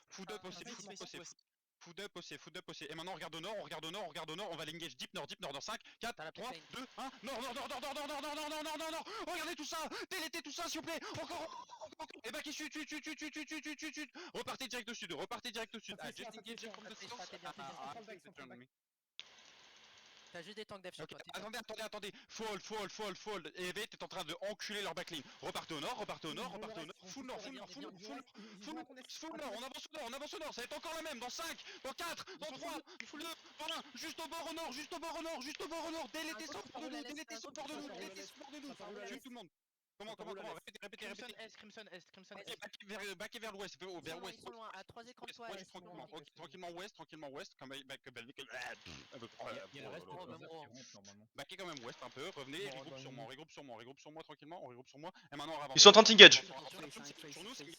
Food up aussi, food up aussi. Et maintenant on regarde au nord, on regarde au nord, on regarde au nord, on va l'engage deep nord dans 5, 4, 3, 2, 1, nord. Regardez tout ça, délétez tout ça s'il vous plaît. Encore. Et bah qui sud. Repartez direct au sud, Ah, just engage from the south. T'as juste des tanks def sur toi. Attendez. Fold. EV, t'es en train de enculer leur backline. Repartez au nord. Full nord. On avance au nord. Ça va être encore la même. Dans 5, dans 4, dans 3, full 2, dans 1. Juste au bord au nord. Délétez ça au bord de nous. Tue tout le monde. Comment Répétez. Crimson Est. Backez vers l'ouest, vers ouest. Ils sont loin, à 3 écrans de toi. Tranquillement ouest, comme Il y a le reste de normalement. backez quand même ouest un peu, revenez, regroupe sur moi tranquillement, et maintenant on avance. Ils sont en train de t'engage.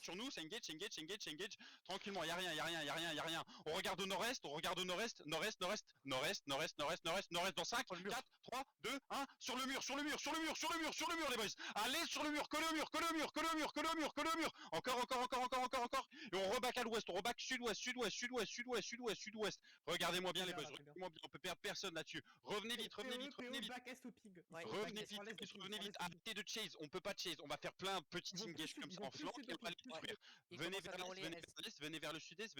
Sur nous, c'est engage, tranquillement, y'a rien. On regarde au nord-est, nord-est, dans 5, 4, 3, 2, 1, sur le mur les boys. Allez sur le mur, colle au mur. Encore. Et on reback à l'ouest, on reback sud-ouest. Regardez-moi bien les boys, on peut perdre personne là-dessus. Revenez vite. Revenez vite. Arrêtez de chase, on peut pas chase, on va faire plein de petits engages comme ça en flanc et on va les détruire. Venez vers le sud-est.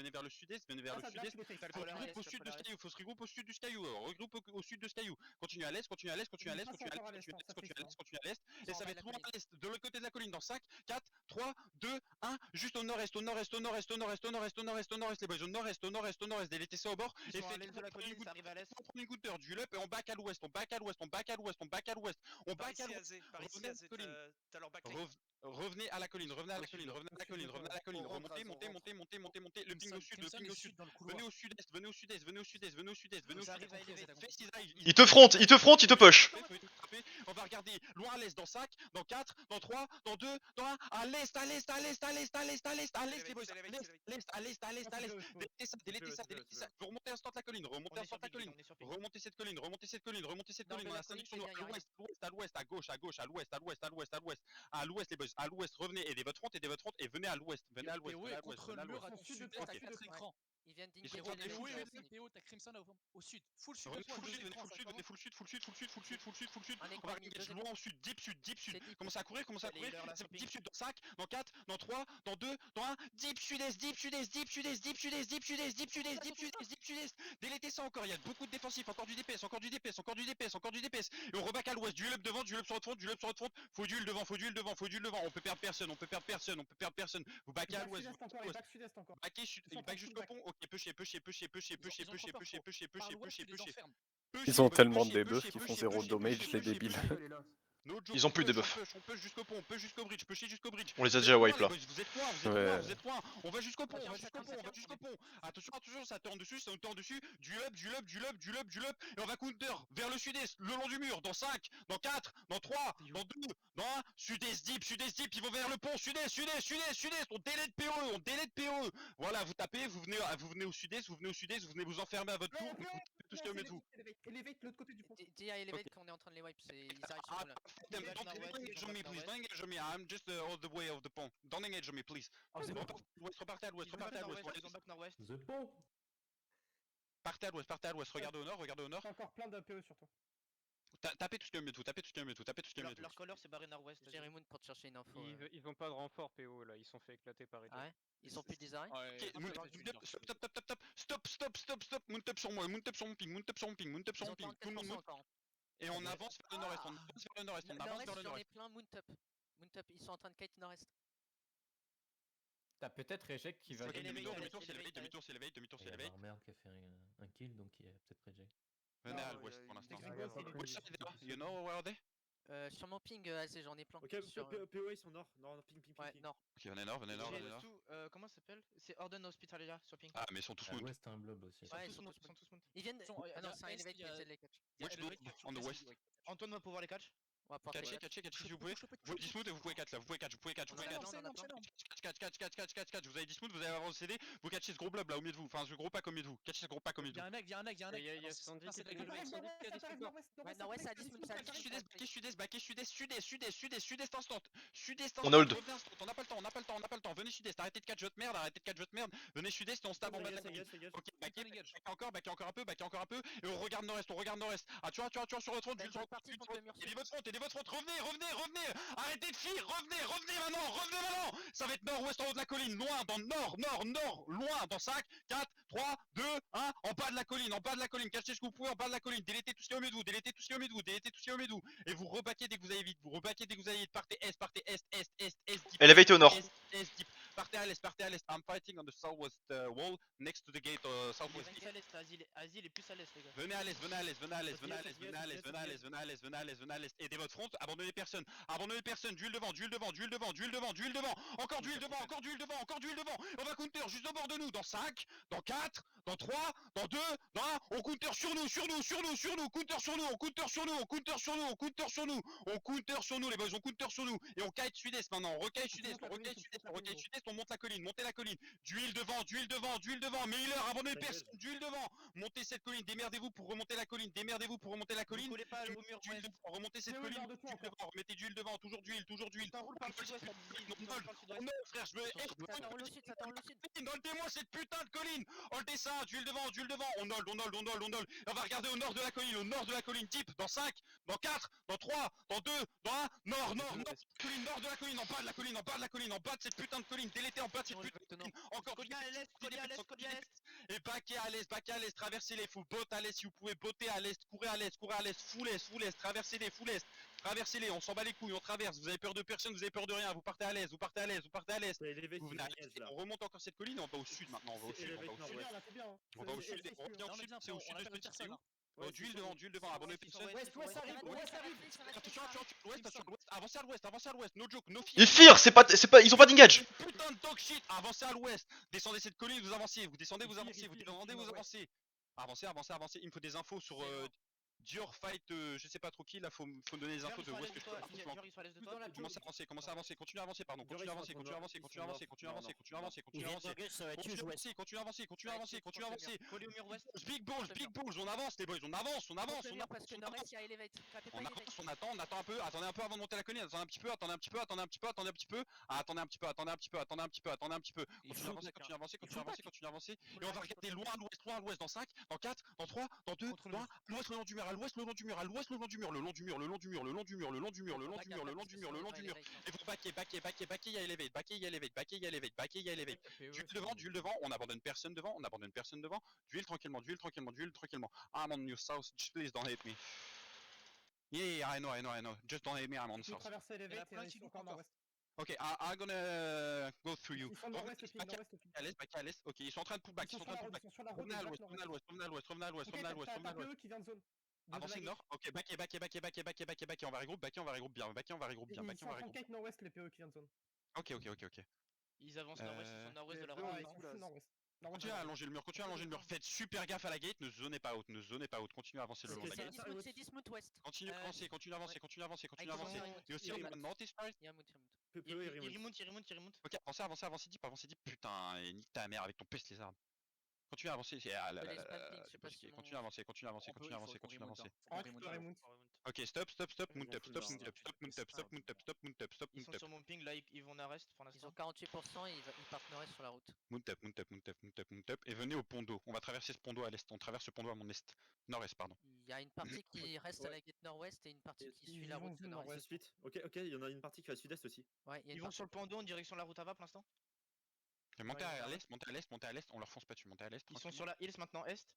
Faut se regrouper au sud du Skayou. Regroupe au sud de Skayou. Continue à l'est. Et ça va être loin à l'est, de l'autre côté de la colline, dans 5, 4, 3, 2, 1, juste au nord-est, les boys, au nord-est, délétez ça au bord, et faites de la colline, ça arrive à l'est. une goutte d'heure, du up, et on back à l'ouest, on back à l'ouest, revenez à la colline, remontez, le ping au sud, venez au sud-est, Ils te frontent, ils te pochent. on va regarder loin à l'est, dans 5, dans 4, dans 3, dans 2, dans 1, à l'est, les boys, à l'est, délétez ça, vous remontez instant la colline, remontez cette colline, on a 5 sur nous, à l'ouest, à gauche, à l'ouest, les boys, à l'ouest, revenez, aidez votre front, et venez à l'ouest, contre le mur à ton sud, t'as 4 écrans. Ils viennent Ils sont d'ingager PO, t'as Crimson au sud. Full sud. Full sud. On va engage loin au sud, deep sud. Commencez à courir. Deep sud dans 5, dans 4, dans 3, dans 2, dans 1. Deep sud-est. Délétez ça encore, il y a beaucoup de défensifs, encore du DPS. Et on reback à l'ouest, du up devant, du up sur votre front. Faut du heal devant. On peut perdre personne. Vous backez à l'ouest. Back jusqu'au pont. Ok, pushez. Ils ont tellement de debuffs qui font 0 damage, les débiles. Ils ont plus de debuffs. On peut jusqu'au bridge, pushez jusqu'au bridge. On les a déjà wipe là. Vous êtes loin. On va jusqu'au pont. Attention, ça tourne dessus. Du up. Et on va counter vers le sud-est, le long du mur. Dans 5, dans 4, dans 3, dans 2, dans 1. Sud-est deep. Ils vont vers le pont. Sud-est. On délai de POE. Voilà, vous tapez, vous venez au sud-est, vous venez vous enfermer à votre tour. Vous tapez tout ce qu'il y a au milieu de vous. Elevate l'autre côté du pont. Dis à Elevate qu'on est en train de les wipe, ils arrivent sur nous là. Don't engage on me, please. Don't engage on me. I'm just all the way of the pont. Don't engage on me, please. Repartez à l'ouest. The pont. Partez à l'ouest. Regardez au nord. T'as encore plein de PE sur toi. Tapez tout ce qu'il y a au milieu de tout. Leur color c'est barré nord-ouest. J'ai Moon pour te chercher une info. Ils ont pas de renfort PO là, ils sont fait éclater par Ah ouais. Ils sont plus design. Stop. Mount up sur moi. Mount up sur mon ping. Tout le monde. Et on avance vers le nord-est. J'en ai plein. Mount up. Ils sont en train de kite nord-est. T'as peut-être Reject qui va gagner. Demi-tour, c'est l'éveil. Il y a Marmerde qui a fait un kill, donc il y a peut-être Reject. Venez à l'ouest pour l'instant. You know where are they? Sur mon ping, AZ, j'en ai plein. Ok, PO ils sont nord. Ping. Ouais, nord. Ok, venez nord. Comment ça s'appelle? C'est Orden Hospitalia sur ping. Ah, mais ils sont tous À l'ouest, t'as un blob aussi. Ouais, ils sont tous mount. Ils viennent. Ah non, c'est un Elevate qui essaie de les catch. On the west. Antoine va pouvoir les catch. On va porter Catchez si vous pouvez. Vous pouvez dismount et vous pouvez catch là. Vous pouvez catch, vous pouvez catch, vous pouvez catch. Catch. Vous avez dismount, vous avez avancé CD. Vous catchez ce gros blob là au milieu de vous. Enfin, ce gros pack au milieu de vous. Catchez ce gros pack au milieu de vous. Il y a un mec. Il y a Sandy qui est Ouais, Nord-West, ça a 10 minutes, ça a 10 minutes. Sud-est instant. On hold. Revenez instant. On n'a pas le temps. Venez sud-est. Arrêtez de catch votre merde. Venez sud-est et on stab en bas de la colline. Ok, backez encore un peu. Et on regarde nord-est. Ah, tu vois, sur votre front. Belle partie contre le mur Aidez votre front. Revenez. Arrêtez de fuir. Revenez maintenant. Ça va être nord-ouest en haut de la colline. Loin, dans nord. Loin, dans 5, 4, 3, 2, 1. En bas de la colline. Cachez ce que vous pouvez en bas de la colline. Délétez tout ce qui est au milieu de vous. Et vous rebaquez dès que vous allez vite. Partez est. Deep. Elevate au nord. Est, deep. Partez à l'est. I'm fighting on the southwest wall next to the gate southwest. Il est à l'est, Azil est plus à l'est, les gars. Venez à l'est. Aidez votre front, abandonnez personne. D'huile devant. Encore d'huile devant. On va counter juste au bord de nous. Dans 5, dans 4, dans 3, dans 2, dans 1. On counter sur nous. Counter sur nous, les boys. On counter sur nous. Et on kite sud-est maintenant. On recaille sud-est. On monte la colline. Montez la colline. D'huile devant. Miller, abandonnez personne. D'huile devant. Montez cette colline. Démerdez-vous pour remonter la colline. Ne collez pas au mur D'huile ouest. devant, remontez cette colline, d'huile devant, remettez d'huile devant, toujours d'huile. Ça roule par le sud-ouest, Non, frère, je veux. Ça t'enroule au sud. Holdez-moi cette putain de colline. Holdez ça, d'huile devant. On hold. On va regarder au nord de la colline, type, dans 5, dans 4, dans 3, dans 2, dans 1, nord de la colline, en bas de de cette putain de colline, délétez en bas de cette putain de colline. Encore Colia à l'est. et backez à l'est, traversez-les, full boat à l'est, si vous pouvez botter à l'est, courez à l'est, full est, traversez-les, on s'en bat les couilles, on traverse, vous avez peur de personne, vous avez peur de rien, vous partez à l'est, vous venez à l'est, on remonte encore cette colline, on va au sud maintenant, on va au sud, on va au sud, on revient au sud, c'est au sud de ce petit, c'est où? D'huile devant, abandonnez personne. Ouest arrive. Attention, avancez à l'ouest, no joke, no fear. Ils firent, ils ont pas d'engage. Putain de dog shit, avancez à l'ouest, descendez cette colline, vous avancez, vous descendez, vous avancez. Avancez, il me faut des infos sur Dior fight, je sais pas trop qui, là faut me donner des infos de où est-ce que je peux partir. Commencez à avancer, continuez à avancer, continuez à avancer. Continue à avancer. Collé au mur ouest. Big balls, on avance les boys, on avance. Parce que Nord-Est, il y a Elevate. Clapez pas On Elevate. avance, on attend un peu, attendez un peu avant de monter la colline, attendez un petit peu. Attendez un petit peu. Continuez à avancer. Et on va regarder loin à l'ouest, dans 5, dans 4, dans 3, dans 2, dans 1, à l'ouest le long du mur, le long du mur. Et vous backez, il y a elevate. D'huile devant, on abandonne personne devant. D'huile tranquillement. I'm on your south, just please don't hate me. Yeah, I know. Just don't hate me, I'm on south. Traverser Elevate et ils sont encore nord-ouest. Ok, I'm gonna go through you. Ils sont nord-ouest, Back à l'est. Ok, ils sont en train de pull back. Ils sont sur la route. Revenez à l'ouest. Revenez à l'ouest, qui vient de zone. Avancez nord. Ok, backez. On va regroupe bien. Ils sont en train de kite nord-ouest, les PE qui viennent de zone. Ok. Ils avancent nord-ouest, ils sont nord-ouest de la Ils route. sont full nord-ouest. Continuez à allonger le mur. Faites super gaffe à la gate, ne zonez pas out. Continuez à avancer le long de la gate. C'est 10 minutes ouest. Continuez à avancer. Et aussi, on va northeast right. Il y a un mood. Il remonte. Ok, avancez deep. Putain, et nique ta mère avec ton peste les arbres. Continuez à avancer. Continuez à avancer. Ok, stop. Mount up. Ils sont sur mon ping, là ils vont nord-est pour Ils l'instant. ont 48% et ils partent nord-est sur la route. Mount up. Et venez au pont d'eau. On va traverser ce pont d'eau à l'est. On traverse ce pont d'eau à mon est. Nord-est, pardon. Il y a une partie qui reste à la gate nord-ouest et une partie qui suit la route nord-est. Ensuite, ok, il y en a une partie qui va sud-est aussi. Ouais, il y a Ils une vont partie. sur le plan d'eau en direction de la route Ava pour l'instant. Et montez à l'est, on leur fonce pas dessus. Montez à l'est. Ils sont sur la hills maintenant est.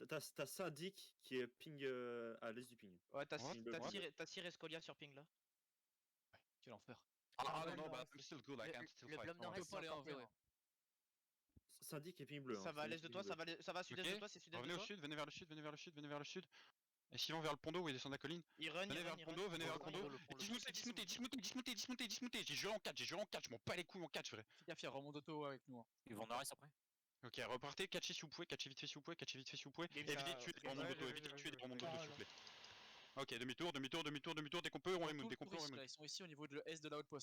T'as Syndic qui est ping à l'est du ping. Ouais, t'as Ouais. Cyr et Scolia sur ping là. Quel enfer. No, but I'm still good, I can still Le fight. blob nord-est, c'est encore PE. Syndic est ping bleu. Ça va à l'est de toi, ça va à sud-est de toi, c'est sud-est de Revenez au toi. sud, venez vers le sud. Et s'ils vont vers le pont d'eau, ils descendent la colline. Ils run, Venez vers le pont d'eau. Dismoutez. J'ai juré en 4, je m'en bats les couilles en 4, frère. Fais gaffe, il y a remonte auto avec nous. Ils vont nord-est après. Ok, repartez, catchez si vous pouvez, catchez vite fait si vous pouvez. Et évitez de tuer des remontes d'auto, s'il vous plaît. Ok, demi-tour, demi-tour, demi-tour, demi-tour, dès qu'on peut, on les moon, dès qu'on peut, on les moon. Ils sont ici au niveau de le S de la outpost.